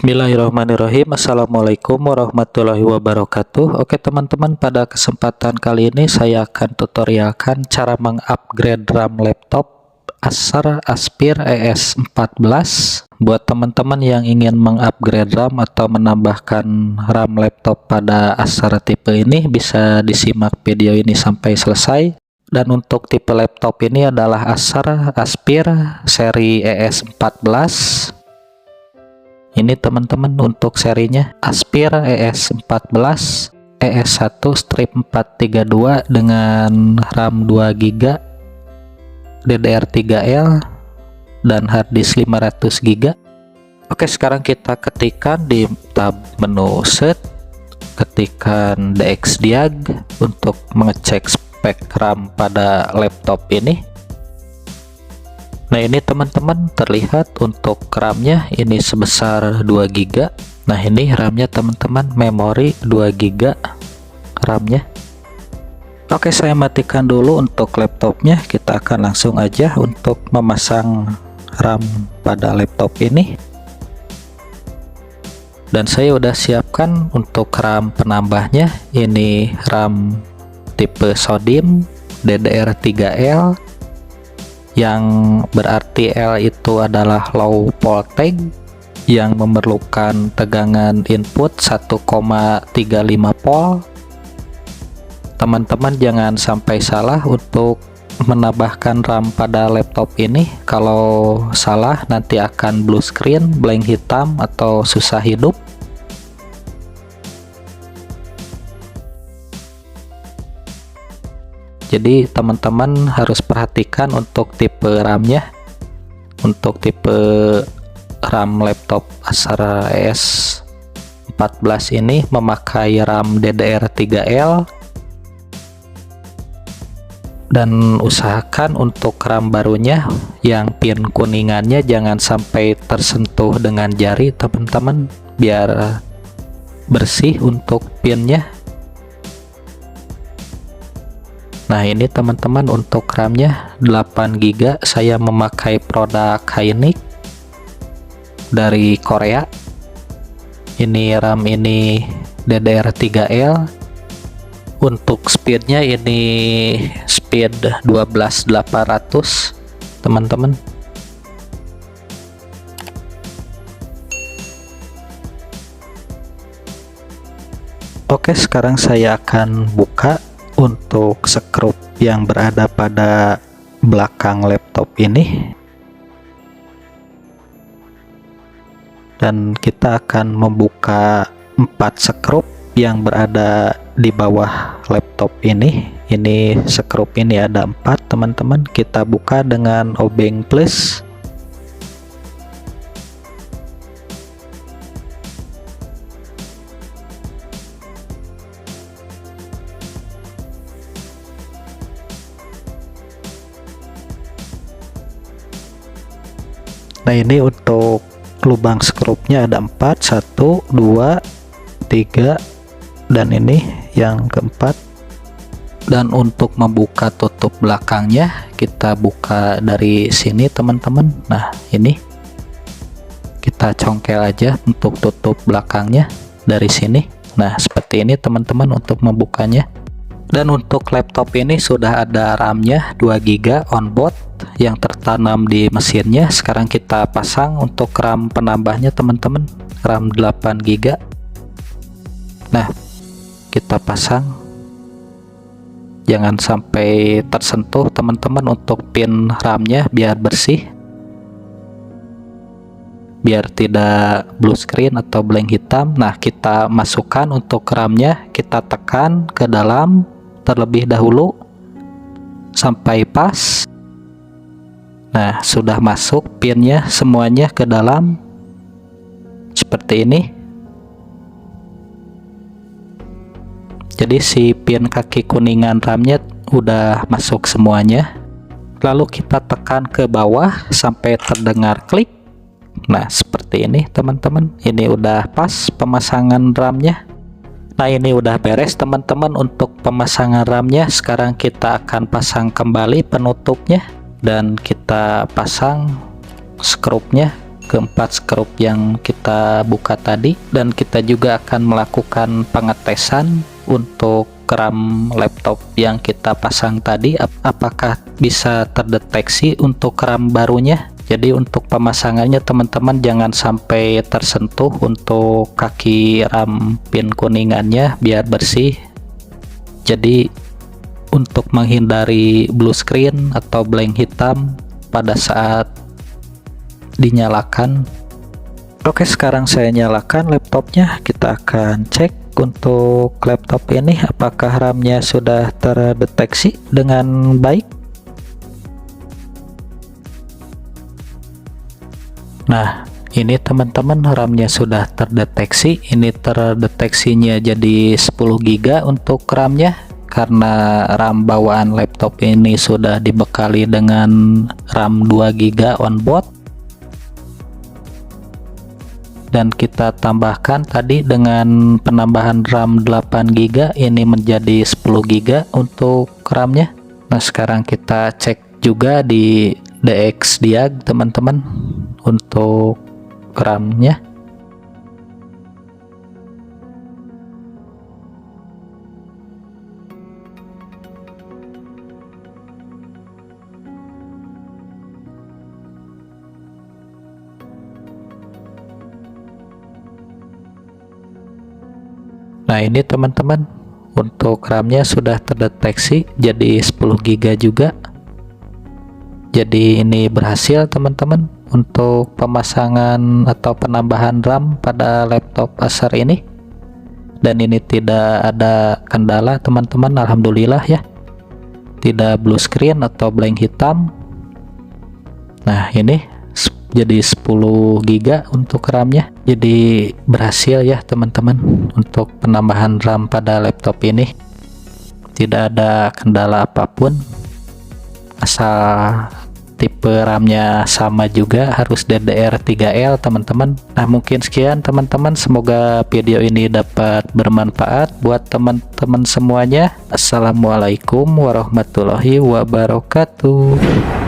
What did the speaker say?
Bismillahirrahmanirrahim. Assalamualaikum warahmatullahi wabarakatuh. Oke teman-teman, pada kesempatan kali ini saya akan tutorialkan cara mengupgrade RAM laptop Acer Aspire ES14. Buat teman-teman yang ingin mengupgrade RAM atau menambahkan RAM laptop pada Acer tipe ini, bisa disimak video ini sampai selesai. Dan untuk tipe laptop ini adalah Acer Aspire seri ES14. Ini teman-teman untuk serinya Aspire ES14 ES1-432 dengan RAM 2GB, DDR3L, dan harddisk 500GB. Oke, sekarang kita ketikkan di tab menu set, ketikkan DXdiag untuk mengecek spek RAM pada laptop ini. Nah, ini teman-teman terlihat untuk RAM-nya ini sebesar 2GB. Nah, ini RAM-nya teman-teman, memori 2GB RAM-nya. Oke, saya matikan dulu untuk laptopnya. Kita akan langsung aja untuk memasang RAM pada laptop ini. Dan saya udah siapkan untuk RAM penambahnya. Ini RAM tipe SODIMM DDR3L, yang berarti L itu adalah low voltage yang memerlukan tegangan input 1,35 volt. Teman-teman jangan sampai salah untuk menambahkan RAM pada laptop ini. Kalau salah nanti akan blue screen, blank hitam, atau susah hidup. Jadi teman-teman harus perhatikan untuk tipe RAM-nya. Untuk tipe RAM laptop Acer ES14 ini memakai RAM DDR3L, dan usahakan untuk RAM barunya yang pin kuningannya jangan sampai tersentuh dengan jari teman-teman, biar bersih untuk pinnya. Nah, ini teman-teman untuk RAM-nya 8GB. Saya memakai produk Hynix dari Korea. Ini RAM ini DDR3L. Untuk speednya ini speed 12800 teman-teman. Oke, sekarang saya akan buka untuk skrup yang berada pada belakang laptop ini, dan kita akan membuka 4 skrup yang berada di bawah laptop ini. Ini skrup ini ada 4 teman-teman. Kita buka dengan obeng plus. Nah, ini untuk lubang skrupnya ada 4, 1, 2, 3, dan ini yang keempat. Dan untuk membuka tutup belakangnya kita buka dari sini teman-teman. Nah, ini kita congkel aja untuk tutup belakangnya dari sini. Nah, seperti ini teman-teman untuk membukanya. Dan untuk laptop ini sudah ada RAM-nya 2GB onboard yang tertanam di mesinnya. Sekarang kita pasang untuk RAM penambahnya teman-teman, RAM 8GB. Nah, kita pasang, jangan sampai tersentuh teman-teman untuk pin RAM-nya, biar bersih, biar tidak blue screen atau blank hitam. Nah, kita masukkan untuk RAM-nya, kita tekan ke dalam terlebih dahulu sampai pas. Nah, sudah masuk pinnya semuanya ke dalam seperti ini. Jadi si pin kaki kuningan RAM-nya udah masuk semuanya. Lalu kita tekan ke bawah sampai terdengar klik. Nah, seperti ini teman-teman. Ini udah pas pemasangan RAM-nya. Nah, ini udah beres teman-teman untuk pemasangan RAM-nya. Sekarang kita akan pasang kembali penutupnya, dan kita pasang skrupnya keempat skrup yang kita buka tadi, dan kita juga akan melakukan pengetesan untuk RAM laptop yang kita pasang tadi, apakah bisa terdeteksi untuk RAM barunya. Jadi untuk pemasangannya teman-teman jangan sampai tersentuh untuk kaki RAM pin kuningannya biar bersih. Jadi untuk menghindari blue screen atau blank hitam pada saat dinyalakan. Oke, sekarang saya nyalakan laptopnya. Kita akan cek untuk laptop ini apakah RAM-nya sudah terdeteksi dengan baik. Nah, ini teman-teman RAM-nya sudah terdeteksi. Ini terdeteksinya jadi 10 GB untuk RAM-nya, karena RAM bawaan laptop ini sudah dibekali dengan RAM 2 GB onboard. Dan kita tambahkan tadi dengan penambahan RAM 8 GB, ini menjadi 10 GB untuk RAM-nya. Nah, sekarang kita cek juga di DXDiag teman-teman untuk RAM-nya. Nah, ini teman-teman untuk RAM-nya sudah terdeteksi jadi 10 GB juga. Jadi ini berhasil teman-teman untuk pemasangan atau penambahan RAM pada laptop Acer ini. Dan ini tidak ada kendala teman-teman, alhamdulillah ya. Tidak blue screen atau blank hitam. Nah, ini jadi 10 GB untuk RAM-nya. Jadi berhasil ya teman-teman untuk penambahan RAM pada laptop ini. Tidak ada kendala apapun, asal tipe RAM-nya sama juga, harus DDR3L teman-teman. Nah, mungkin sekian teman-teman, semoga video ini dapat bermanfaat buat teman-teman semuanya. Assalamualaikum warahmatullahi wabarakatuh.